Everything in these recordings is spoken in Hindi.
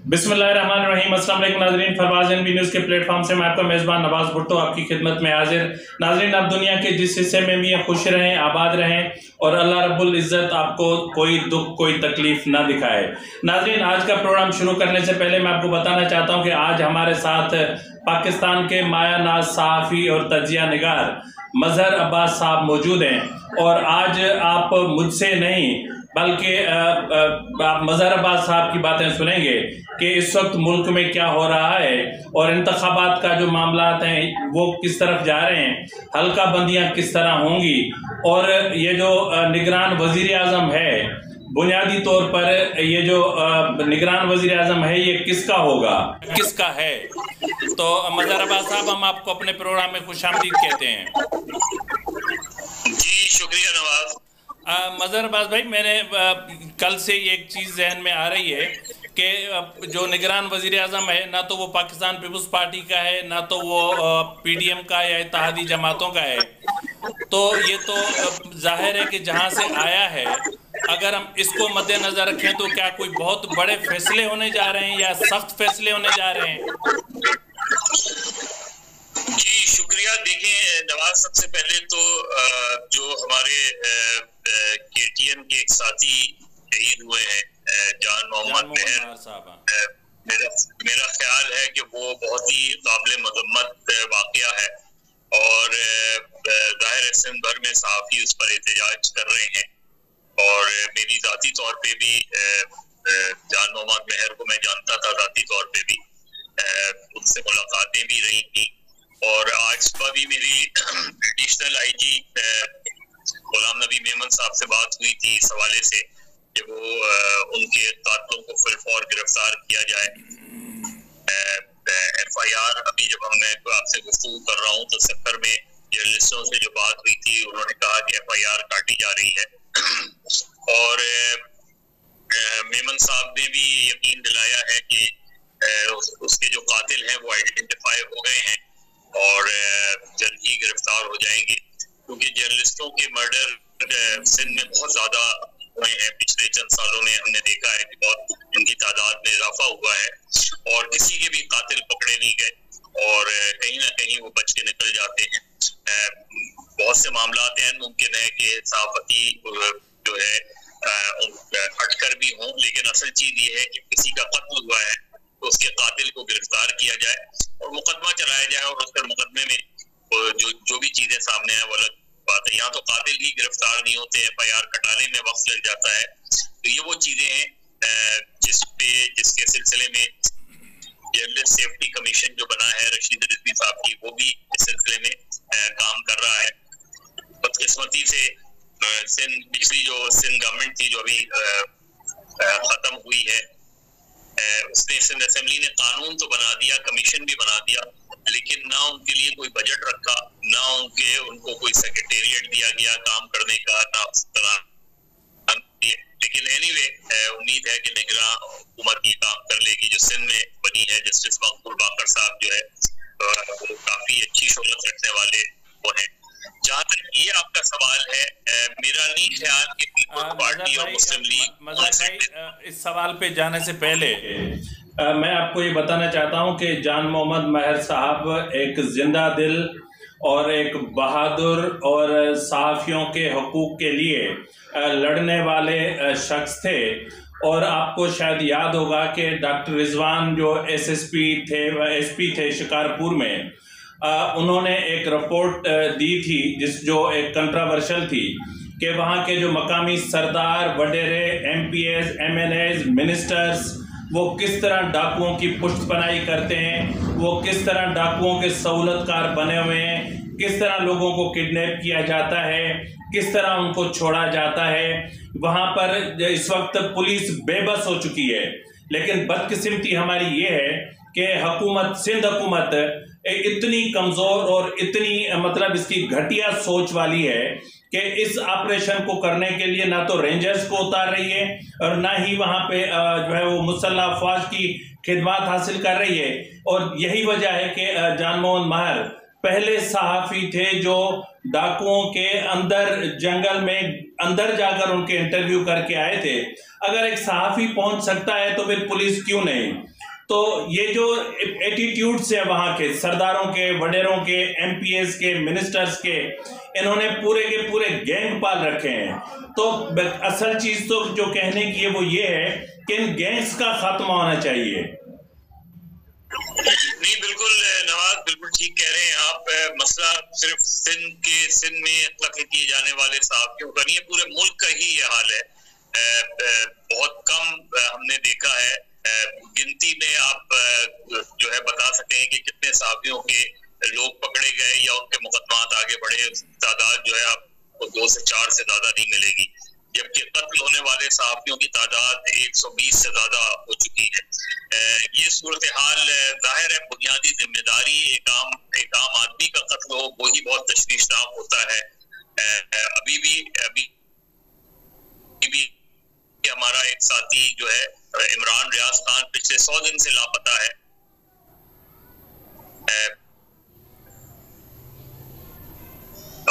बिस्मिल्लाहिर्रहमानिर्रहीम। अस्सलाम वालेकुम नाज़रीन, फरवाज़ एनबी न्यूज़ के प्लेटफॉर्म से मैं आपका मेज़बान नवाज़ भुट्टो आपकी खिदमत में हाजिर। नाज़रीन, आप दुनिया के जिस हिस्से में भी खुश रहें, आबाद रहें और अल्लाह रब्बुल इज़्ज़त आपको कोई दुख कोई तकलीफ़ ना दिखाए। नाज़रीन, आज का प्रोग्राम शुरू करने से पहले मैं आपको बताना चाहता हूँ कि आज हमारे साथ पाकिस्तान के माया नाज सहाफ़ी और तजिया निगार मज़हर अब्बास साहब मौजूद हैं और आज आप मुझसे नहीं बल्कि आप मज़हर अब्बास साहब की बातें सुनेंगे कि इस वक्त मुल्क में क्या हो रहा है और इंतखाबात का जो मामलात हैं वो किस तरफ जा रहे हैं, हल्का बंदियाँ किस तरह होंगी और ये जो निगरान वज़ीर आज़म है, बुनियादी तौर पर ये जो निगरान वज़ीर आज़म है ये किसका होगा, किसका है। तो मज़हर अब्बास साहब, हम आपको अपने प्रोग्राम में खुशामदीद कहते हैं। जी शुक्रिया नवाज। मज़हर अब्बास भाई, मैंने कल से एक चीज़ जहन में आ रही है कि जो निगरान वज़ीर आज़म है ना तो वो पाकिस्तान पीपुल्स पार्टी का है, ना तो वो पीडीएम का या इत्तेहादी जमातों का है। तो ये तो जाहिर है कि जहाँ से आया है, अगर हम इसको मद्देनज़र रखें तो क्या कोई बहुत बड़े फैसले होने जा रहे हैं या सख्त फैसले होने जा रहे हैं? जी शुक्रिया। देखें नवाज, सबसे पहले तो जो हमारे केटीएम के एक साथी शहीद हुए हैं जान मोहम्मद मेहर साहब, मेरा ख्याल है कि वो बहुत ही काबिल मजम्मत वाकया है और जाहिर है सिंध भर में सहाफ़ी उस पर एहतजाज कर रहे हैं और मेरी ज़ाती तौर पे भी जान मोहम्मद मेहर को मैं जानता था, ज़ाती तौर पे भी उनसे मुलाकातें भी रही थी और आज सुबह भी मेरी एडिशनल आईजी गुलाम नबी मेमन साहब से बात हुई थी इस हवाले से कि वो उनके कातलों को फिलफौर गिरफ्तार किया जाए। FIR अभी जब मैं आपसे गुफ्तगू कर रहा हूँ तो सफर में जर्नलिस्टों से जो बात हुई थी उन्होंने कहा कि FIR काटी जा रही है और मेमन साहब ने भी यकीन दिलाया है कि उसके जो कातिल हैं वो आइडेंटिफाई हो गए हैं और जल्द ही गिरफ्तार हो जाएंगे, क्योंकि जर्नलिस्टों के मर्डर सिंध में बहुत ज्यादा हुए हैं। पिछले चंद सालों में हमने देखा है कि बहुत उनकी तादाद में इजाफा हुआ है और किसी के भी कातिल पकड़े नहीं गए और कहीं ना कहीं वो बच के निकल जाते हैं। बहुत से मामला हैं, मुमकिन है कि सहाफती जो है हटकर भी हों, लेकिन असल चीज ये है कि किसी का कत्ल हुआ है तो उसके कातिल को गिरफ्तार किया जाए और मुकदमा चलाया जाए और उसके मुकदमे में जो भी चीजें सामने आए वो अलग बात है। यहाँ तो कातिल ही गिरफ्तार नहीं होते, FIR कटाने में वक्त लग जाता है। तो ये वो चीजें हैं जिसके सिलसिले में जर्नलिस्ट सेफ्टी कमीशन जो बना है रशीद रिजवी साहब की, वो भी इस सिलसिले में काम कर रहा है। बदकिस्मती से पिछली जो सिंध गवर्नमेंट थी जो अभी खत्म हुई है, उसने सिंध असेंबली ने कानून तो बना दिया, कमीशन भी बना दिया, लेकिन ना उनके लिए कोई बजट रखा, ना उनको कोई सेक्रेटेरिएट दिया गया काम करने का, ना उस तरह। लेकिन एनीवे उम्मीद है कि निगरान हुकूमत ये काम कर लेगी जो सिंध में बनी है। जस्टिस मकबूल बाकर साहब जो है वो काफी अच्छी शोहरत रखने वाले वो हैं। जहाँ तक ये आपका सवाल है, मेरा नहीं ख्याल कि पीपल्स पार्टी और मुस्लिम लीग इस सवाल पे जाने से पहले मैं आपको ये बताना चाहता हूँ कि जान मोहम्मद मेहर साहब एक जिंदा दिल और एक बहादुर और सहाफ़ियों के हकूक़ के लिए लड़ने वाले शख्स थे और आपको शायद याद होगा कि डॉक्टर रिजवान जो SP थे शिकारपुर में, उन्होंने एक रिपोर्ट दी थी जो एक कंट्रोवर्शियल थी कि वहाँ के जो मकामी सरदार वडेरे MPs MLAs मिनिस्टर्स वो किस तरह डाकुओं की पुष्टपनाही करते हैं, वो किस तरह डाकुओं के सहूलतकार बने हुए हैं, किस तरह लोगों को किडनैप किया जाता है, किस तरह उनको छोड़ा जाता है। वहाँ पर इस वक्त पुलिस बेबस हो चुकी है, लेकिन बदकिस्मती हमारी ये है कि सिंध हुकूमत इतनी कमज़ोर और इतनी मतलब इसकी घटिया सोच वाली है कि इस ऑपरेशन को करने के लिए ना तो रेंजर्स को उतार रही है और ना ही वहाँ पे जो है वो मुसल्लह अफवाज की खिदमत हासिल कर रही है। और यही वजह है कि जान मोहम्मद मेहर पहले सहाफ़ी थे जो डाकुओं के अंदर जंगल में अंदर जाकर उनके इंटरव्यू करके आए थे। अगर एक सहाफ़ी पहुंच सकता है तो फिर पुलिस क्यों नहीं? तो ये जो एटीट्यूड्स है वहाँ के सरदारों के, वडेरों के, एमपीएस के, मिनिस्टर्स के, इन्होंने पूरे के पूरे गैंग पाल रखे हैं। तो असल चीज़ तो जो कहने की है वो ये है कि इन गैंग्स का खात्मा होना चाहिए। नहीं, बिल्कुल नवाज, बिल्कुल ठीक कह रहे हैं आप। मसला सिर्फ सिंध में कत्ल किए जाने वाले सहाफ़ियों का नहीं है, पूरे मुल्क का ही ये हाल है। बहुत कम हमने देखा है, गिनती में आप जो है बता सकें कि कितने सहाफ़ियों के लोग पकड़े गए या उनके मुकदमात आगे बढ़े। तादाद जो है आपको 2 से 4 से ज्यादा नहीं मिलेगी, जबकि कत्ल होने वाले सहाफ़ियों की तादाद 120 से ज्यादा हो चुकी है। ये सूरत हाल जाहिर है बुनियादी जिम्मेदारी एक आम आदमी का कत्ल हो वो ही बहुत तशवीशनाक होता है। अभी भी हमारा एक साथी जो है इमरान रियाज खान पिछले 100 दिन से लापता है।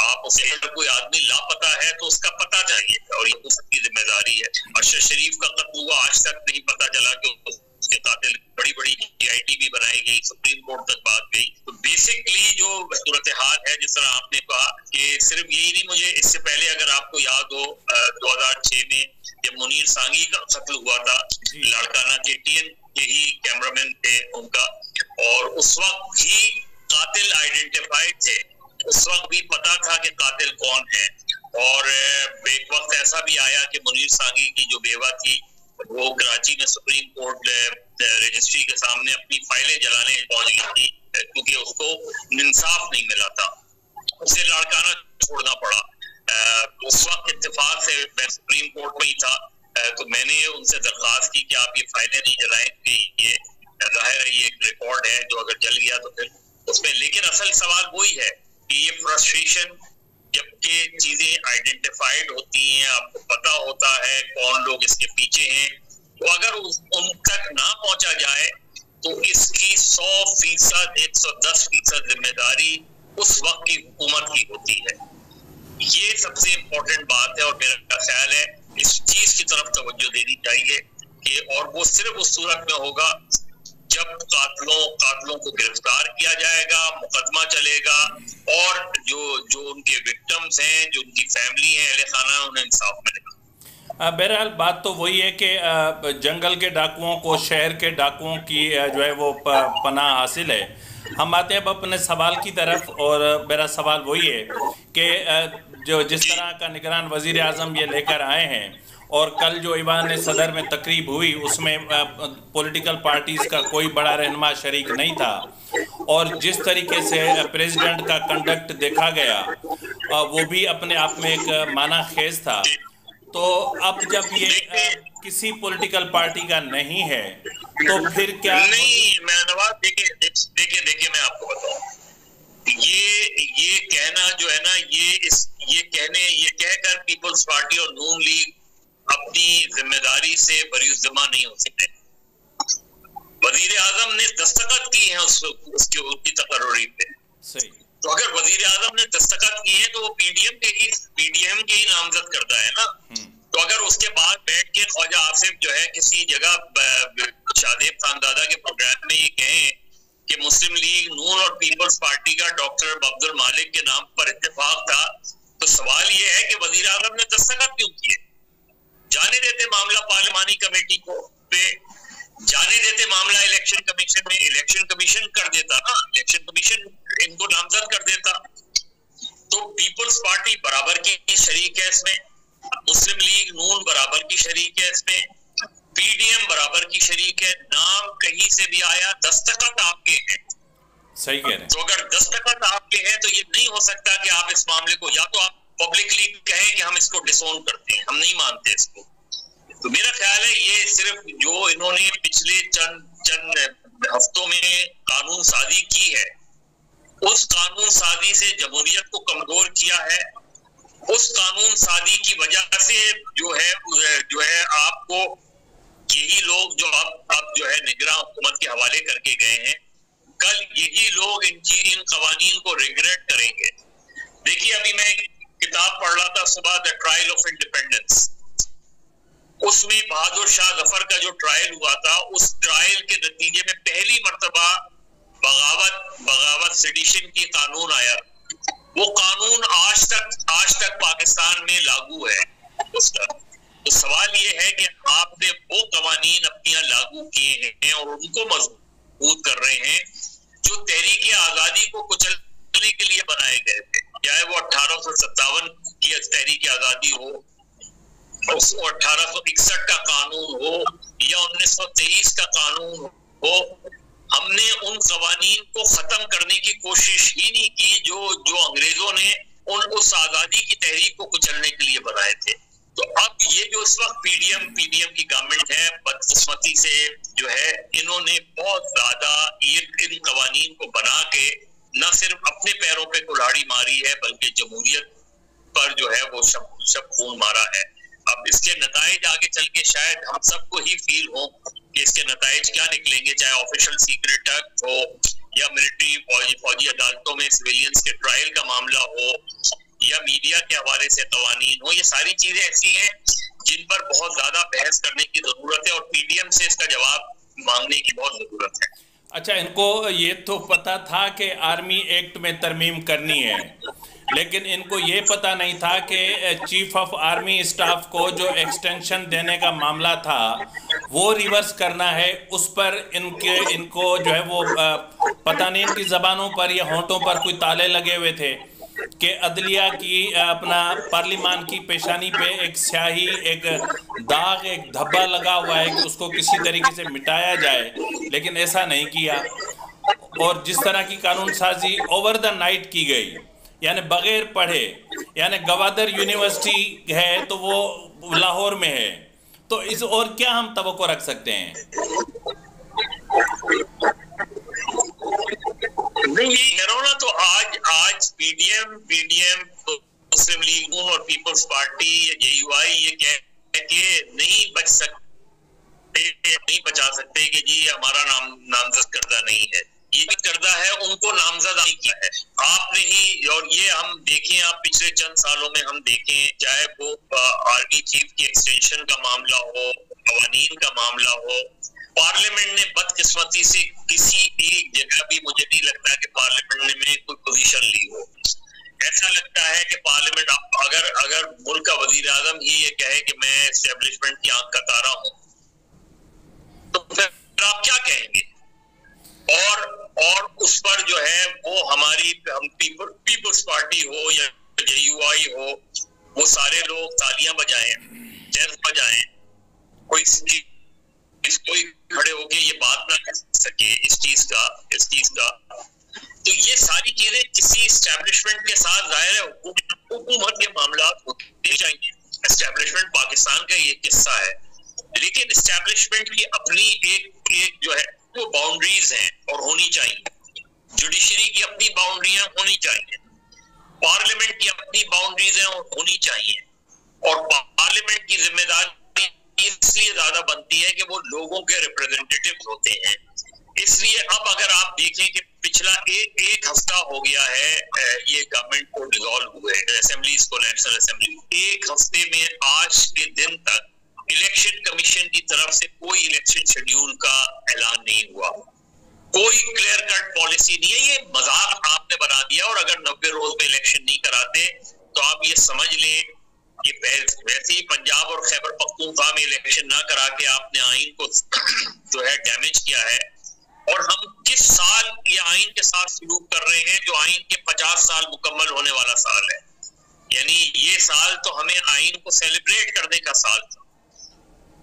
आप उसे अगर कोई आदमी लापता है तो उसका पता चाहिए और ये उसकी जिम्मेदारी है। अरशद शरीफ का कत्ल हुआ, आज तक नहीं पता चला कि उसके कातिल। बड़ी GIT भी बनाई गई, सुप्रीम कोर्ट तक बात गई। तो बेसिकली जो सूरत हाल है, जिस तरह आपने कहा कि सिर्फ यही नहीं, मुझे इससे पहले अगर आपको याद हो 2006 में जब मुनीर सांगी का कत्ल हुआ था, लाड़काना KTN के ही कैमरामैन थे उनका, और उस वक्त भी कातिल आइडेंटिफाइड थे, उस वक्त भी पता था कि कातिल कौन है। और एक वक्त ऐसा भी आया कि मुनीर सांगी की जो बेवा थी वो कराची में सुप्रीम कोर्ट रजिस्ट्री के सामने अपनी फाइलें जलाने पहुंच गई थी क्योंकि उसको इंसाफ नहीं मिला था, उसे लाड़काना छोड़ना पड़ा। उस वक्त इत्तेफाक से मैं सुप्रीम कोर्ट में ही था, तो मैंने उनसे दरख्वास्त की कि आप ये फाइलें नहीं जलाएं, ये जाहिर है ये एक रिकॉर्ड है जो अगर जल गया तो फिर उसमें। लेकिन असल सवाल वही है कि ये फ्रस्ट्रेशन, जबकि चीजें आइडेंटिफाइड होती हैं, आपको पता होता है कौन लोग इसके पीछे हैं, तो अगर उन तक ना पहुंचा जाए तो इसकी 100%, 110% जिम्मेदारी उस वक्त की हुकूमत की होती है। ये सबसे इम्पोर्टेंट बात है और मेरा ख्याल है इस चीज की तरफ तवज्जो देनी चाहिए कि, और वो सिर्फ उस सूरत में होगा जब कातिलों को गिरफ्तार किया जाएगा, मुकदमा चलेगा और जो उनके विक्टिम्स हैं, जो उनकी फैमिली है, अहले खाना, उन्हें इंसाफ मिलेगा। बहरहाल बात तो वही है कि जंगल के डाकुओं को शहर के डाकुओं की जो है वो पनाह हासिल है। हम आते हैं अब अपने सवाल की तरफ, और मेरा सवाल वही है कि जो जिस तरह का निगरान वज़ीर आज़म ये लेकर आए हैं, और कल जो ईवान सदर में तकरीब हुई उसमें पॉलिटिकल पार्टीज़ का कोई बड़ा रहनुमा शरीक नहीं था, और जिस तरीके से प्रेसिडेंट का कंडक्ट देखा गया वो भी अपने आप में एक माना खेज था। तो अब जब ये किसी पॉलिटिकल पार्टी का नहीं है तो फिर क्या? नहीं, मैं नवाज देखिए मैं आपको बताऊं, ये कहना जो है ना, ये कहकर पीपल्स पार्टी और नून लीग अपनी जिम्मेदारी से बरीउज़्ज़मा नहीं हो सकते। वजीर आजम ने दस्तखत की है उसकी तकर्री पे। सही। तो अगर वजीर आजम ने दस्तखत की है तो वो पीडीएम के ही नामजद करता है ना। तो अगर उसके बाद बैठ के ख्वाजा आसिफ जो है किसी जगह शादेब खानदादा के प्रोग्राम में ये कहें कि मुस्लिम लीग, नून और पीपल्स पार्टी का डॉक्टर अब्दुल मालिक के नाम पर इत्तेफाक था, तो सवाल ये है कि वजीर आजम ने दस्तखत क्यों किए? जाने देते मामला पार्लिमानी कमेटी को पे, जाने देते मामला इलेक्शन कमीशन में, इलेक्शन कमीशन कर देता ना, इलेक्शन कमीशन इनको नामजद कर देता। तो पीपल्स पार्टी बराबर की शरीक है इसमें, मुस्लिम लीग नून बराबर की शरीक है इसमें, पीडीएम बराबर की शरीक है। नाम कहीं से भी आया, दस्तखत आपके हैं। सही कह रहे हैं। तो अगर दस्तखत आपके हैं तो ये नहीं हो सकता कि आप इस मामले को, या तो आप पब्लिकली कहें कि हम इसको डिसोन करते हैं, हम नहीं मानते इसको। तो मेरा ख्याल है ये सिर्फ जो इन्होंने पिछले चंद हफ्तों में कानून साजी की है, उस कानून साजी से जमहूरियत को कमजोर किया है। उस कानून साजी की वजह से जो है आपको यही लोग जो आप जो है निगरान हुकूमत के हवाले करके गए हैं, कल यही लोग इन कवानीन को रिग्रेट करेंगे। देखिए, अभी मैं किताब पढ़ रहा था सुबह, द ट्रायल ऑफ इंडिपेंडेंस, उसमें बहादुर शाह जफर का जो ट्रायल हुआ था, उस ट्रायल के नतीजे में पहली मर्तबा बगावत सेडिशन की कानून आया। वो कानून आज तक पाकिस्तान में लागू है उसका। तो सवाल ये है कि आपने वो कवानीन अपने यहाँ लागू किए हैं और उनको मजबूत कर रहे हैं जो तहरीक आजादी को कुचलने के लिए बनाए गए थे, चाहे वो 1857 की तहरीक आजादी हो, 1861 का कानून हो या 1923 का कानून हो। हमने उन कवानीन को खत्म करने की कोशिश ही नहीं की जो अंग्रेजों ने उस आजादी की तहरीक को कुचलने के लिए बनाए थे। तो अब ये जो इस वक्त पीडीएम की गवर्नमेंट है, बदकिस्मती से जो है, इन्होंने बहुत ज्यादा इन कवानीन को बना के न सिर्फ अपने पैरों पे कुल्हाड़ी मारी है, बल्कि जमहूरियत पर जो है वो शब खून मारा है। अब इसके नताइज आगे चल के शायद हम सबको ही फील हो कि इसके नताइज क्या निकलेंगे, चाहे ऑफिशियल सीक्रेट एक्ट हो या मिलिट्री फौजी अदालतों में सिविलियंस के ट्रायल का मामला हो या मीडिया के हवाले से कवानीन हो। ये सारी चीजें ऐसी हैं जिन पर बहुत ज्यादा बहस करने की जरूरत है और पीडीएम से इसका जवाब मांगने की बहुत जरूरत है। अच्छा, इनको ये तो पता था कि आर्मी एक्ट में तरमीम करनी है, लेकिन इनको ये पता नहीं था कि चीफ ऑफ आर्मी स्टाफ को जो एक्सटेंशन देने का मामला था वो रिवर्स करना है। उस पर इनको जो है वो पता नहीं, इनकी ज़बानों पर या होंठों पर कोई ताले लगे हुए थे कि अदलिया की अपना पार्लिमान की पेशानी पे एक स्याही, एक दाग, एक धब्बा लगा हुआ है कि उसको किसी तरीके से मिटाया जाए, लेकिन ऐसा नहीं किया। और जिस तरह की कानून साजी ओवर द नाइट की गई, यानी बगैर पढ़े, यानी गवादर यूनिवर्सिटी है तो वो लाहौर में है, तो इस और क्या हम तवक्को रख सकते हैं? नहीं, करोना तो आज पीडीएम मुस्लिम लीग और पीपल्स पार्टी या जेयूआई ये कह के नहीं बचा सकते कि जी हमारा नामजद करदा नहीं है। ये भी करदा है, उनको नामजद नहीं किया है आपने ही। और ये हम देखें, आप पिछले चंद सालों में हम देखें, चाहे वो आर्मी चीफ की एक्सटेंशन का मामला हो, कवानीन का मामला हो, पार्लियामेंट ने बदकिस्मती से किसी एक जगह भी मुझे नहीं लगता कि पार्लियामेंट ने कोई पोजीशन ली हो। ऐसा लगता है कि पार्लियामेंट अगर मुल्क का वजीर आजम ही ये कहे कि मैं एस्टेब्लिशमेंट की आंख का तारा हूं, तो फिर आप क्या कहेंगे? और उस पर जो है वो हमारी पीपल्स पार्टी हो या जेयूआई हो, वो सारे लोग तालियां बजाएं, जैज बजाएं, कोई खड़े होके ये बात ना कर सके इस चीज का। तो ये सारी चीजें किसी एस्टेब्लिशमेंट के साथ जाहिर है हुकूमत के मामला होते चाहिए। एस्टेब्लिशमेंट पाकिस्तान का ये किस्सा है, लेकिन एस्टेब्लिशमेंट की अपनी एक जो है वो बाउंड्रीज हैं और होनी चाहिए। जुडिशरी की अपनी बाउंड्रियां होनी चाहिए, पार्लियामेंट की अपनी बाउंड्रीज हैं और होनी चाहिए। और पार्लियामेंट की जिम्मेदारी इसलिए ज्यादा बनती है कि वो लोगों के रिप्रेजेंटेटिव होते हैं। इसलिए अब अगर आप देखें कि पिछला एक हफ्ता हो गया है ये गवर्नमेंट को डिसॉल्व हुए, असेंबलीज को, नेशनल असेंबली, एक हफ्ते में आज के दिन तक इलेक्शन कमीशन की तरफ से कोई इलेक्शन शेड्यूल का ऐलान नहीं हुआ, कोई क्लियर कट पॉलिसी नहीं है। ये मजाक आपने बना दिया। और अगर 90 रोज में इलेक्शन नहीं कराते तो आप ये समझ लें कि वैसे ही पंजाब और खैबर पख्तूनख्वा में इलेक्शन ना करा के आपने आइन को जो है डैमेज किया है। और हम किस साल ये आइन के साथ सलूक कर रहे हैं जो आइन के 50 साल मुकम्मल होने वाला साल है। यानी ये साल तो हमें आइन को सेलिब्रेट करने का साल था,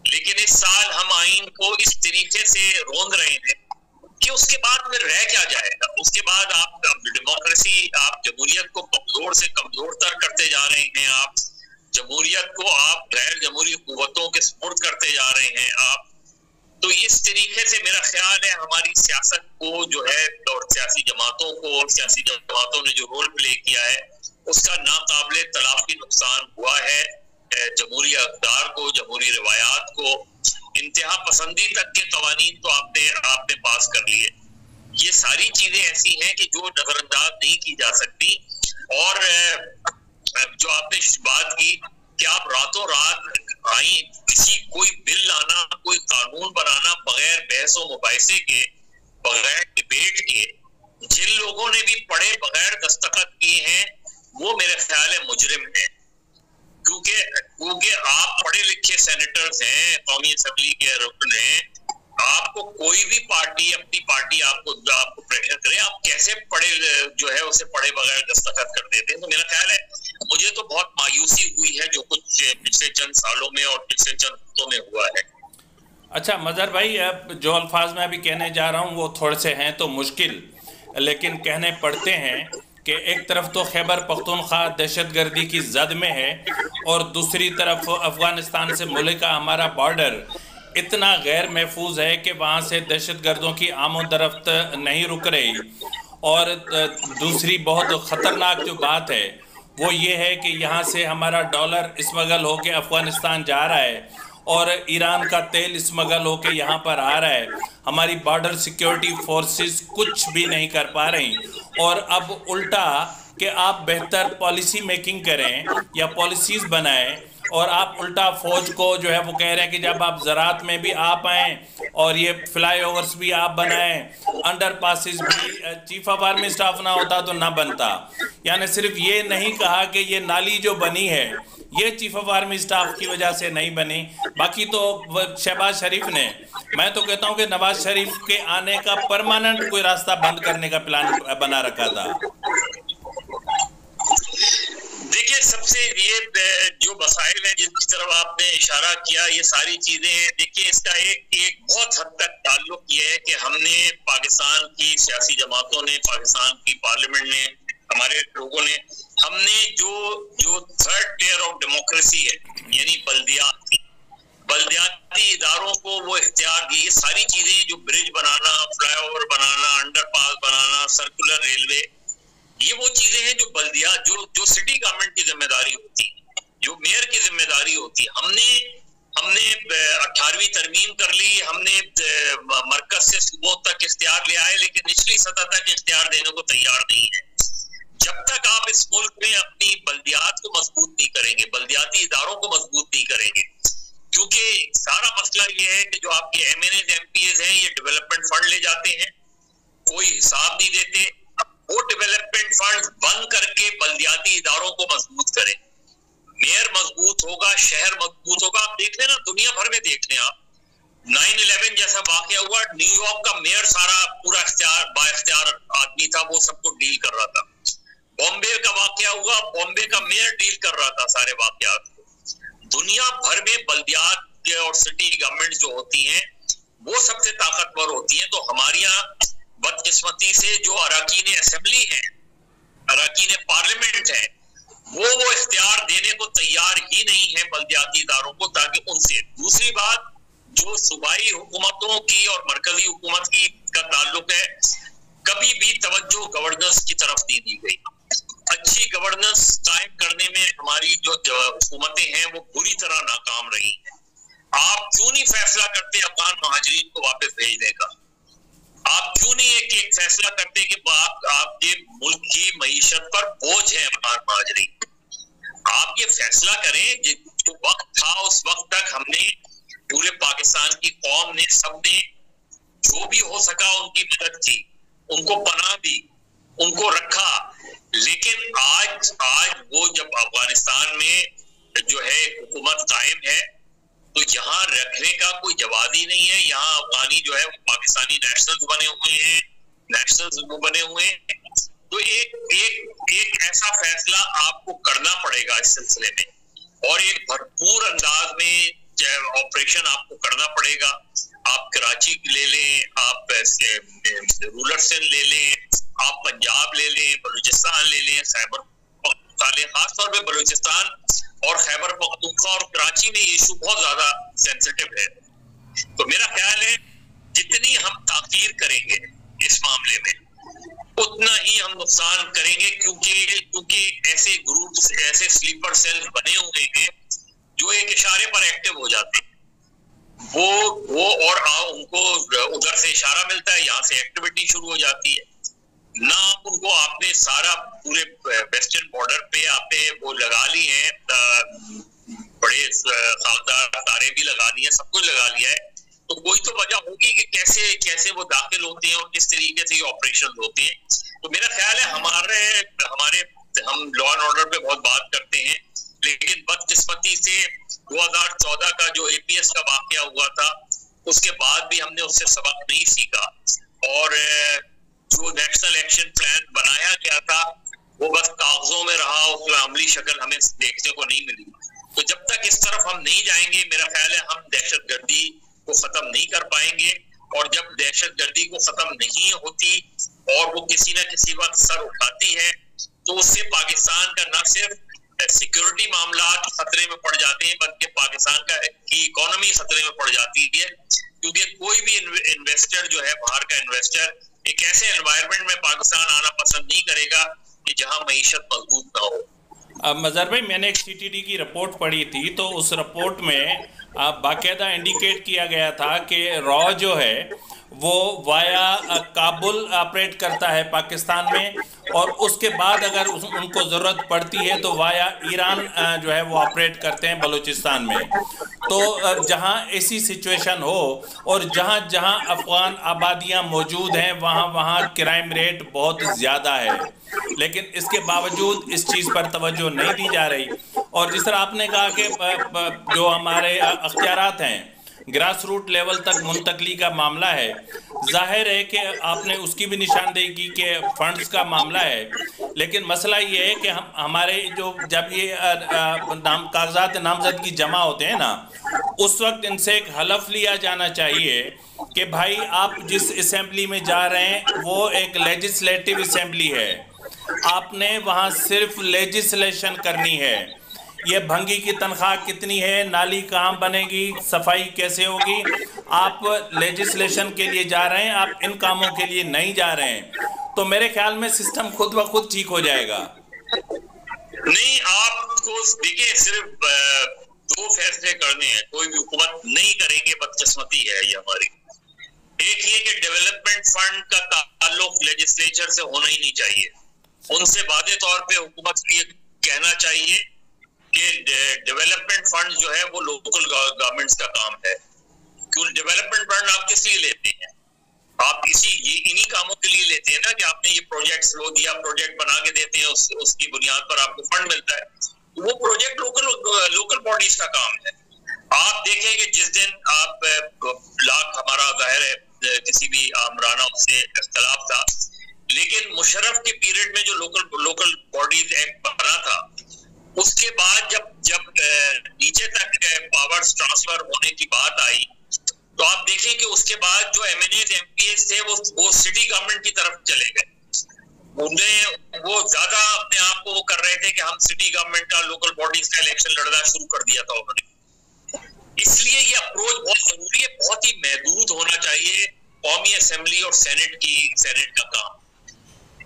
लेकिन इस साल हम आइन को इस तरीके से रोंद रहे हैं कि उसके बाद में रह क्या जाएगा। उसके बाद आप डेमोक्रेसी, आप जमहूरियत को कमजोर से कमजोर तर करते जा रहे हैं, आप जमहूरियत को आप गैर जमहूरी कुव्वतों के सुपुर्द करते जा रहे हैं आप। तो इस तरीके से मेरा ख्याल है हमारी सियासत को जो है और सियासी जमातों ने जो रोल प्ले किया है उसका नाकाबिले तलाफी नुकसान हुआ है। जमहूरी अक़दार को, जमहूरी रवायात को, इंतहा पसंदी तक के कवानीन तो आपने पास कर लिए। ये सारी चीजें ऐसी हैं कि जो नजरअंदाज नहीं की जा सकती। और जो आपने बात की कि आप रातों रात कोई बिल लाना, कोई कानून बनाना बगैर बहस और मुबाहिसे के, बगैर डिबेट के, जिन लोगों ने भी पढ़े बगैर दस्तखत किए हैं वो मेरे ख्याल है मुजरिम है। क्योंकि आप पढ़े लिखे सेनेटर्स हैं, कौमी असेंबली के रुकन हैं, आपको कोई भी पार्टी, अपनी पार्टी आपको प्रेशर करे, आप कैसे उसे पढ़े बगैर दस्तखत कर देते हैं। तो मेरा ख्याल है, मुझे तो बहुत मायूसी हुई है जो कुछ पिछले चंद सालों में और पिछले चंद हफ्तों में हुआ है। अच्छा मजहर भाई, अब जो अल्फाज मैं अभी कहने जा रहा हूँ वो थोड़े से हैं तो मुश्किल, लेकिन कहने पड़ते हैं कि एक तरफ तो खैबर पख्तूनख्वा दहशतगर्दी की जद में है और दूसरी तरफ अफ़गानिस्तान से मुल्क का हमारा बॉर्डर इतना गैर महफूज है कि वहाँ से दहशतगर्दों की आमोदरफ्त नहीं रुक रही। और दूसरी बहुत ख़तरनाक जो बात है वो ये है कि यहाँ से हमारा डॉलर स्मगल होके अफ़गानिस्तान जा रहा है और ईरान का तेल स्मगल होके यहाँ पर आ रहा है। हमारी बॉर्डर सिक्योरिटी फोर्सेस कुछ भी नहीं कर पा रही और अब उल्टा कि आप बेहतर पॉलिसी मेकिंग करें या पॉलिसीज़ बनाएं और आप उल्टा फ़ौज को जो है वो कह रहे हैं कि जब आप ज़रात में भी आप आएँ और ये फ्लाईओवर्स भी आप बनाएं, अंडर पासिस भी, चीफ ऑफ आर्मी स्टाफ ना होता तो ना बनता। यानी सिर्फ ये नहीं कहा कि ये नाली जो बनी है ये चीफ ऑफ आर्मी स्टाफ की वजह से नहीं बनी, बाकी तो शहबाज शरीफ ने, मैं तो कहता हूँ कि नवाज शरीफ के आने का परमानेंट कोई रास्ता बंद करने का प्लान बना रखा था। देखिए, सबसे ये जो मसाइल है जिनकी तरफ आपने इशारा किया, ये सारी चीजें हैं। देखिए, इसका एक बहुत हद तक ताल्लुक ये है कि हमने, पाकिस्तान की सियासी जमातों ने, पाकिस्तान की पार्लियामेंट ने, हमारे लोगों ने, हमने जो थर्ड टियर ऑफ डेमोक्रेसी है, यानी बल्दियाती इदारों को वो इख्तियार दिए। ये सारी चीजें जो ब्रिज बनाना, फ्लाईओवर बनाना, अंडरपास बनाना, सर्कुलर रेलवे, ये वो चीजें हैं जो बल्दिया जो सिटी गवर्नमेंट की जिम्मेदारी होती है, जो मेयर की जिम्मेदारी होती है। हमने 18वीं तरमीम कर ली, हमने मरकज से सूबों तक इख्तियार ले आए, लेकिन निचली सतह तक इख्तियार देने को तैयार नहीं है। जब तक आप इस मुल्क में अपनी बल्दियात को मजबूत नहीं करेंगे, बल्दियाती इदारों को मजबूत नहीं करेंगे, क्योंकि सारा मसला ये है कि जो आपके MNAs MPAs हैं, ये डेवलपमेंट फंड ले जाते हैं, कोई हिसाब नहीं देते। वो डेवलपमेंट फंड बंद करके बल्दियाती इदारों को मजबूत करें। मेयर मजबूत होगा, शहर मजबूत होगा। आप देख लें ना, दुनिया भर में देख लें आप, 9/11 जैसा वाकया हुआ, न्यूयॉर्क का मेयर सारा पूरा बाइख्तियार आदमी था, वो सबको डील कर रहा था। बॉम्बे का वाकया हुआ, बॉम्बे का मेयर डील कर रहा था सारे वाकयात को। दुनिया भर में बल्दियात और सिटी गवर्नमेंट जो होती हैं वो सबसे ताकतवर होती हैं। तो हमारे यहाँ बदकिस्मती से जो अराकीन असेंबली है, अराकीन पार्लियामेंट है, वो इख्तियार देने को तैयार ही नहीं है बल्दियाती इदारों को, ताकि उनसे। दूसरी बात, जो सूबाई हुकूमतों की और मरकजी हुकूमत की का ताल्लुक है, कभी भी तवज्जो गवर्नेंस की तरफ नहीं दी गई। अच्छी गवर्नेंस कायम करने में हमारी जो हुकूमतें हैं वो बुरी तरह नाकाम रही हैं। आप क्यों नहीं फैसला करते अफगान महाजरीन को वापस भेजने का? आप क्यों नहीं एक फैसला करते कि आपके मुल्क की मईशत पर बोझ है अफगान महाजरीन? आप ये फैसला करें। जो वक्त था उस वक्त तक हमने, पूरे पाकिस्तान की कौम ने, सबने जो भी हो सका उनकी मदद की, उनको पनाह दी, उनको रखा। लेकिन आज वो जब अफगानिस्तान में जो है हुकूमत कायम है, तो यहाँ रखने का कोई जवाब ही नहीं है। यहाँ अफगानी जो है पाकिस्तानी नेशनल्स बने हुए हैं। तो एक ऐसा फैसला आपको करना पड़ेगा इस सिलसिले में, और एक भरपूर अंदाज में ऑपरेशन आपको करना पड़ेगा। आप कराची ले लें, आप रूरल सिंध ले लें, आप पंजाब ले लें, बलूचिस्तान ले लें, खैबर खासतौर पे बलूचिस्तान और खैबर पख्तूनख्वा और कराची में ये इशू बहुत ज्यादा सेंसिटिव है। तो मेरा ख्याल है जितनी हम ताकीर करेंगे इस मामले में, उतना ही हम नुकसान करेंगे, क्योंकि ऐसे ग्रुप्स, ऐसे स्लीपर सेल्स बने हुए हैं जो एक इशारे पर एक्टिव हो जाते हैं। वो और उनको उधर से इशारा मिलता है, यहाँ से एक्टिविटी शुरू हो जाती है ना। उनको आपने सारा पूरे वेस्टर्न बॉर्डर पे आपने वो लगा ली है, बड़े सावधान तारे भी लगा दी है, सब कुछ लगा लिया है, तो कोई तो वजह होगी कि कैसे कैसे वो दाखिल होते हैं और किस तरीके से ये ऑपरेशन होते हैं। तो मेरा ख्याल है हमारे हम लॉ एंड ऑर्डर पे बहुत बात करते हैं, लेकिन बदकिस्मती से 2014 का जो APS का वाकया हुआ था, उसके बाद भी हमने उससे सबक नहीं सीखा, और जो नेशनल एक्शन प्लान बनाया गया था वो बस कागजों में रहा, उसमें अमली शक्ल हमें देखने को नहीं मिली। तो जब तक इस तरफ हम नहीं जाएंगे, मेरा ख्याल है हम दहशतगर्दी को खत्म नहीं कर पाएंगे, और जब दहशतगर्दी को खत्म नहीं होती और वो किसी न किसी वक्त सर उठाती है, तो उससे पाकिस्तान का न सिर्फ सिक्योरिटी मामला खतरे में पड़ जाते हैं, बल्कि पाकिस्तान की इकोनॉमी खतरे में पड़ जाती है, क्योंकि कोई भी इन्वेस्टर जो है, बाहर का इन्वेस्टर एक ऐसे एनवायरनमेंट में पाकिस्तान आना पसंद नहीं करेगा कि जहां मईशत मजबूत ना हो। अब मजहर भाई, मैंने एक CTD की रिपोर्ट पढ़ी थी, तो उस रिपोर्ट में बाकायदा इंडिकेट किया गया था कि रॉ जो है वो वाया काबुल ऑपरेट करता है पाकिस्तान में, और उसके बाद अगर उनको ज़रूरत पड़ती है तो वाया ईरान जो है वो ऑपरेट करते हैं बलूचिस्तान में। तो जहां ऐसी सिचुएशन हो और जहां जहां अफगान आबादियां मौजूद हैं, वहां वहां क्राइम रेट बहुत ज़्यादा है, लेकिन इसके बावजूद इस चीज़ पर तवज्जो नहीं दी जा रही। और जिस तरह आपने कहा कि जो हमारे अख्तियारात हैं ग्रास रूट लेवल तक मुंतकली का मामला है, जाहिर है कि आपने उसकी भी निशानदेही की कि फंड्स का मामला है, लेकिन मसला ये है कि हमारे जो जब ये कागजात नामजदगी जमा होते हैं ना, उस वक्त इनसे एक हलफ लिया जाना चाहिए कि भाई आप जिस असेंबली में जा रहे हैं वो एक लेजिस्लेटिव असेंबली है, आपने वहाँ सिर्फ लेजिस्लेशन करनी है। ये भंगी की तनख्वाह कितनी है, नाली कहाँ बनेगी, सफाई कैसे होगी, आप लेजिस्लेशन के लिए जा रहे हैं, आप इन कामों के लिए नहीं जा रहे हैं। तो मेरे ख्याल में सिस्टम खुद ब खुद ठीक हो जाएगा। नहीं, आपको देखिए सिर्फ 2 फैसले करने हैं, कोई भी हुकूमत नहीं करेंगे, बदकिस्मती है ये हमारी। एक ये कि डेवलपमेंट फंड का ताल्लुक लेजिस्लेचर से होना ही नहीं चाहिए, उनसे वादे तौर पे हुकूमत को ये कहना चाहिए कि डेवलपमेंट फंड जो है वो लोकल गवर्नमेंट्स का काम है। क्यों डेवलपमेंट फंड आप किस लिए लेते हैं? आप इन्हीं कामों के लिए लेते हैं ना, कि आपने ये प्रोजेक्ट लो दिया, प्रोजेक्ट बना के देते हैं, उसकी बुनियाद पर आपको फंड मिलता है। वो प्रोजेक्ट लोकल बॉडीज का काम है। आप देखें कि जिस दिन हमारा जाहिर है किसी भी आमराना उससे इख्तलाफ था, लेकिन मुशर्रफ के पीरियड में जो लोकल बॉडीज एक्ट बना था, उसके बाद जब नीचे तक पावर्स ट्रांसफर होने की बात आई, तो आप देखें कि उसके बाद जो MNAs MPs थे वो सिटी गवर्नमेंट की तरफ चले गए। उन्हें वो ज्यादा अपने आप को वो कर रहे थे कि हम सिटी गवर्नमेंट का, लोकल बॉडीज का इलेक्शन लड़ना शुरू कर दिया था उन्होंने। इसलिए ये अप्रोच बहुत जरूरी है, बहुत ही महदूद होना चाहिए कौमी असेंबली और सेनेट का काम,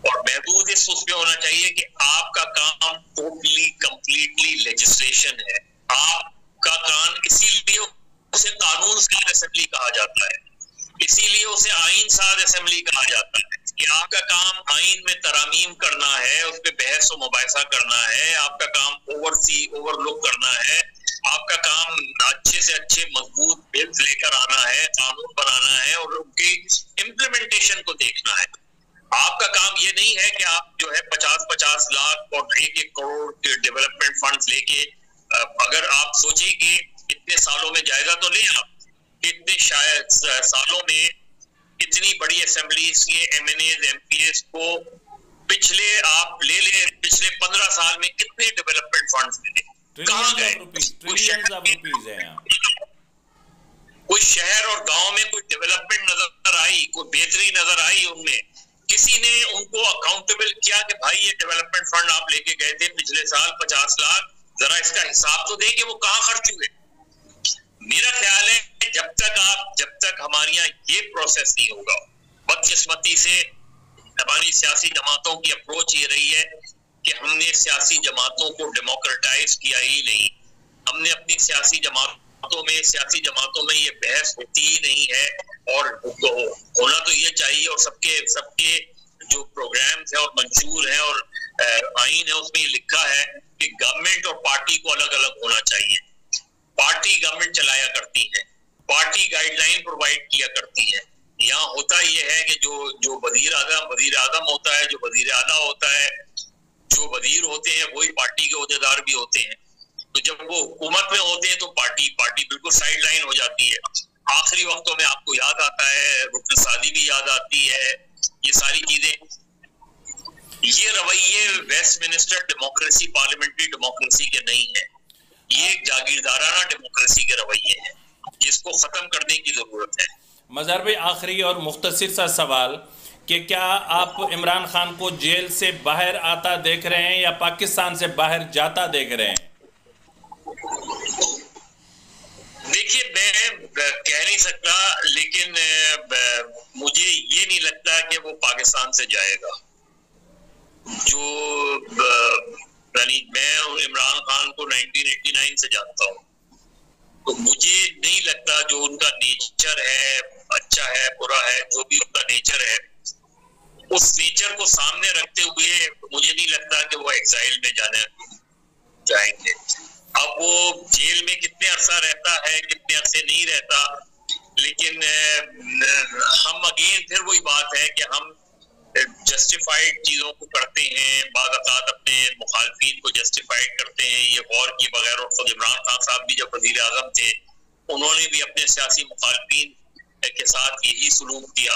और महदूद इस उसमें होना चाहिए कि आपका काम टोटली कंप्लीटली लेजिस्लेशन है। आपका काम, इसीलिए उसे कानून साज असेंबली कहा जाता है, इसीलिए उसे आईन साज असेंबली कहा जाता है, कि आपका काम आईन में तरामीम करना है, उस पर बहस व मुबाहिसा करना है, आपका काम ओवरलुक करना है, आपका काम अच्छे से अच्छे मजबूत बिल्स लेकर आना है, कानून बनाना है, और उनकी इम्प्लीमेंटेशन को देखना है। आपका काम ये नहीं है कि आप जो है 50-50 लाख और 1-1 करोड़ के डेवलपमेंट फंड्स लेके, अगर आप सोचिए कि इतने सालों में जायजा तो लें आप, इतने शायद सालों में इतनी बड़ी असेंबलीज के MNAs MPs को पिछले 15 साल में कितने डेवलपमेंट फंड्स मिले, कहाँ गए? कोई शहर और गांव में कोई डेवलपमेंट नजर आई, कोई बेहतरी नजर आई उनमें? किसी ने उनको अकाउंटेबल किया कि भाई ये डेवलपमेंट फंड आप लेके गए थे पिछले साल 50 लाख, जरा इसका हिसाब तो दें कि वो कहाँ खर्च हुए। मेरा ख्याल है जब तक हमारे यहाँ ये प्रोसेस नहीं होगा, बदकिस्मती से हमारी सियासी जमातों की अप्रोच ये रही है कि हमने सियासी जमातों को डेमोक्रेटाइज किया ही नहीं, हमने अपनी सियासी जमातों सियासी जमातों में ये बहस होती ही नहीं है, और होना तो ये चाहिए। और सबके जो प्रोग्राम्स है और मंशूर है और आईन है उसमें ये लिखा है कि गवर्नमेंट और पार्टी को अलग अलग होना चाहिए। पार्टी गवर्नमेंट चलाया करती है, पार्टी गाइडलाइन प्रोवाइड किया करती है। यहाँ होता ये है कि जो वजीर आजम होता है, जो वजीर आला होता है, जो वजीर होते हैं वही पार्टी के ओहदेदार भी होते हैं। तो जब वो हुकूमत में होते हैं तो पार्टी बिल्कुल साइड लाइन हो जाती है। आखिरी वक्तों में आपको याद आता है, रुकन सादी भी याद आती है, ये सारी चीजें। ये रवैये वेस्टमिनिस्टर डेमोक्रेसी, पार्लियामेंट्री डेमोक्रेसी के नहीं है। ये जागीरदाराना डेमोक्रेसी के रवैये हैं, जिसको खत्म करने की जरूरत है। मज़हर भाई, आखिरी और मुख्तसर सा सवाल कि क्या आप इमरान खान को जेल से बाहर आता देख रहे हैं या पाकिस्तान से बाहर जाता देख रहे हैं? देखिए, मैं कह नहीं सकता, लेकिन मुझे ये नहीं लगता कि वो पाकिस्तान से जाएगा। यानी मैं इमरान खान को 1989 से जानता हूँ, तो मुझे नहीं लगता जो उनका नेचर है, अच्छा है बुरा है, जो भी उनका नेचर है, उस नेचर को सामने रखते हुए मुझे नहीं लगता कि वो एग्जाइल में जाएंगे। अब वो जेल में कितने अरसा रहता है, कितने अरसे नहीं रहता, लेकिन हम अगेन फिर वही बात है कि हम जस्टिफाइड चीजों को करते हैं, बाज़ात अपने मुखालफीन को जस्टिफाइड करते हैं। ये गौर किए बगैर, और खुद इमरान खान साहब भी जब वज़ीर आज़म थे उन्होंने भी अपने सियासी मुखालफीन के साथ यही सलूक किया।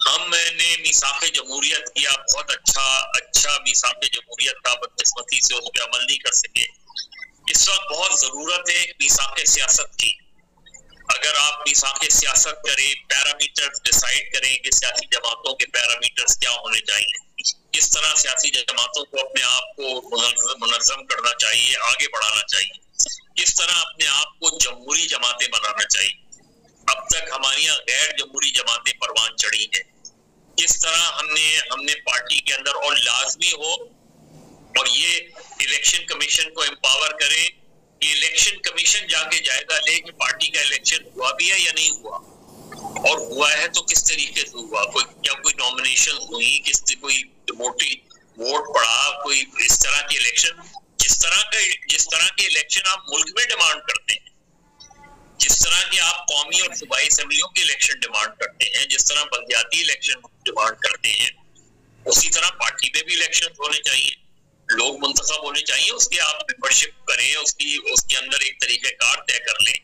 हमने मीसाक़े जमहूरियत किया, बहुत अच्छा मीसाक़े जमहूरियत था, बदकिस्मती से उस पर अमल नहीं कर सके। इस वक्त बहुत जरूरत है मीसाक़े सियासत की। अगर आप मीसाक़े सियासत करें, पैरामीटर्स डिसाइड करें कि सियासी जमातों के पैरामीटर्स क्या होने चाहिए, किस तरह सियासी जमातों को अपने आप को मुनज़्ज़म करना चाहिए, आगे बढ़ाना चाहिए, किस तरह अपने आप को जमहूरी जमातें बनाना चाहिए। अब तक हमारी गैर जमहूरी जमातें परवान चढ़ी हैं। किस तरह हमने पार्टी के अंदर, और लाजमी हो, और ये इलेक्शन कमीशन को एम्पावर करें कि इलेक्शन कमीशन जाके जायजा ले कि पार्टी का इलेक्शन हुआ भी है या नहीं हुआ, और हुआ है तो किस तरीके से हुआ, कोई नॉमिनेशन हुई, कोई वोट पड़ा, कोई इस तरह की इलेक्शन, जिस तरह के इलेक्शन आप मुल्क में डिमांड करते हैं, जिस तरह के आप कौमी और सूबाई असेंबलियों के इलेक्शन डिमांड करते हैं, जिस तरह बलदियाती इलेक्शन डिमांड करते हैं, उसी तरह पार्टी में भी इलेक्शन होने चाहिए, लोग मुंतखब होने चाहिए। उसके आप मेंबरशिप करें, उसके अंदर एक तरीक़ेकार तय कर लें।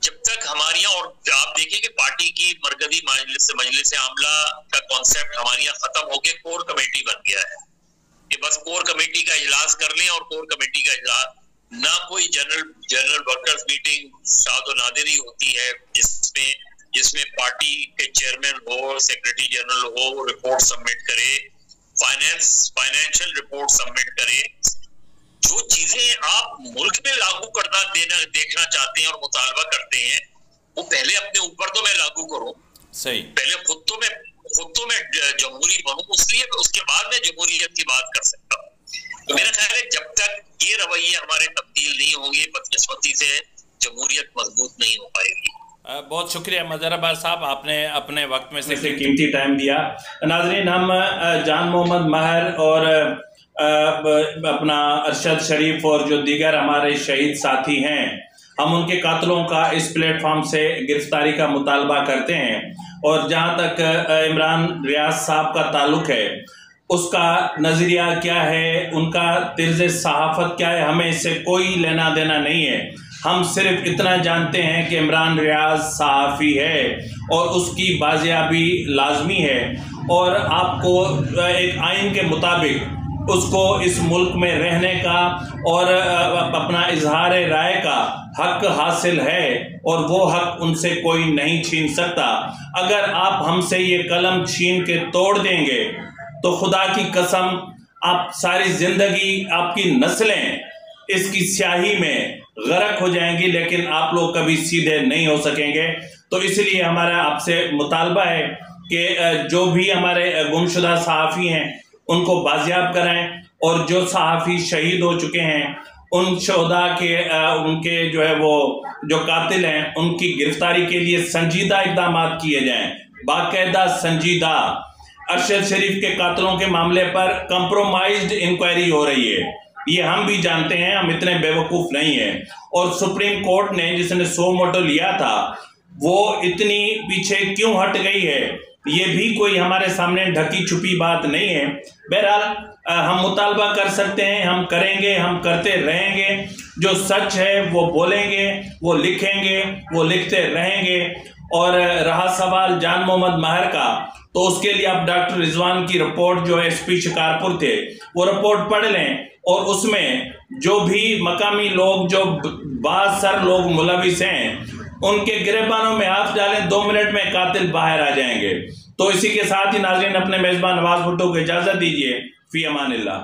जब तक हमारे यहाँ, और आप देखें कि पार्टी की मरकजी मजलिस आमला का कॉन्सेप्ट हमारे यहाँ खत्म होके कोर कमेटी बन गया है कि बस कोर कमेटी का इजलास कर लें, और कोर कमेटी का इजलास ना, कोई जनरल वर्कर्स मीटिंग सादो नादिरी होती है जिसमें पार्टी के चेयरमैन हो, सेक्रेटरी जनरल हो, रिपोर्ट सबमिट करे, फाइनेंशियल रिपोर्ट सबमिट करे। जो चीजें आप मुल्क में लागू देखना चाहते हैं और मुतालबा करते हैं, वो पहले अपने ऊपर तो मैं लागू करूं, सही, पहले खुद तो मैं जमहूरी बनूं, उसके बाद मैं जमहूरियत की बात कर सकता हूँ। तो मेरा ख्याल है जब तक ये रवैये हमारे तब्दील नहीं होंगे, बदकिस्मती से जमहूरियत मजबूत नहीं हो पाएगी। बहुत शुक्रिया मज़हर अब्बास साहब, आपने अपने वक्त में से कीमती टाइम दिया। नाज़रीन, हम जान मोहम्मद महर और अपना अरशद शरीफ और जो दीगर हमारे शहीद साथी हैं, हम उनके कातलों का इस प्लेटफॉर्म से गिरफ्तारी का मुतालबा करते हैं। और जहाँ तक इमरान रियाज साहब का ताल्लुक़ है, उसका नज़रिया क्या है, उनका तर्ज़ सहाफ़त क्या है, हमें इससे कोई लेना देना नहीं है। हम सिर्फ इतना जानते हैं कि इमरान रियाज सहाफ़ी है और उसकी बाजियाबी लाजमी है, और आपको एक आइन के मुताबिक उसको इस मुल्क में रहने का और अपना इजहार राय का हक हासिल है, और वो हक उनसे कोई नहीं छीन सकता। अगर आप हमसे ये कलम छीन के तोड़ देंगे तो खुदा की कसम, आप सारी ज़िंदगी, आपकी नस्लें इसकी स्याही में गर्क हो जाएंगी, लेकिन आप लोग कभी सीधे नहीं हो सकेंगे। तो इसलिए हमारा आपसे मुतालबा है कि जो भी हमारे गुमशुदा सहाफ़ी हैं उनको बाजियाब कराएं, और जो सहाफ़ी शहीद हो चुके हैं उन शोधा के उनके जो है वो जो कातिल हैं उनकी गिरफ्तारी के लिए संजीदा इक़दाम किए जाएं, बाकायदा संजीदा। अरशद शरीफ के कातिलों के मामले पर कंप्रोमाइज्ड इंक्वायरी हो रही है, ये हम भी जानते हैं, हम इतने बेवकूफ़ नहीं हैं। और सुप्रीम कोर्ट ने जिसने सो मोटो लिया था वो इतनी पीछे क्यों हट गई है, ये भी कोई हमारे सामने ढकी छुपी बात नहीं है। बहरहाल हम मुतालबा कर सकते हैं, हम करेंगे, हम करते रहेंगे। जो सच है वो बोलेंगे, वो लिखेंगे, वो लिखते रहेंगे। और रहा सवाल जान मोहम्मद महर का, तो उसके लिए आप डॉक्टर रिजवान की रिपोर्ट जो एसपी शिकारपुर थे वो रिपोर्ट पढ़ लें, और उसमें जो भी मकामी लोग जो बासर लोग मुलविस हैं उनके गिरबानों में हाथ डालें, 2 मिनट में कातिल बाहर आ जाएंगे। तो इसी के साथ ही नाज़रीन अपने मेज़बान नवाज भुट्टो को इजाज़त दीजिए। फी अमानिल्लाह।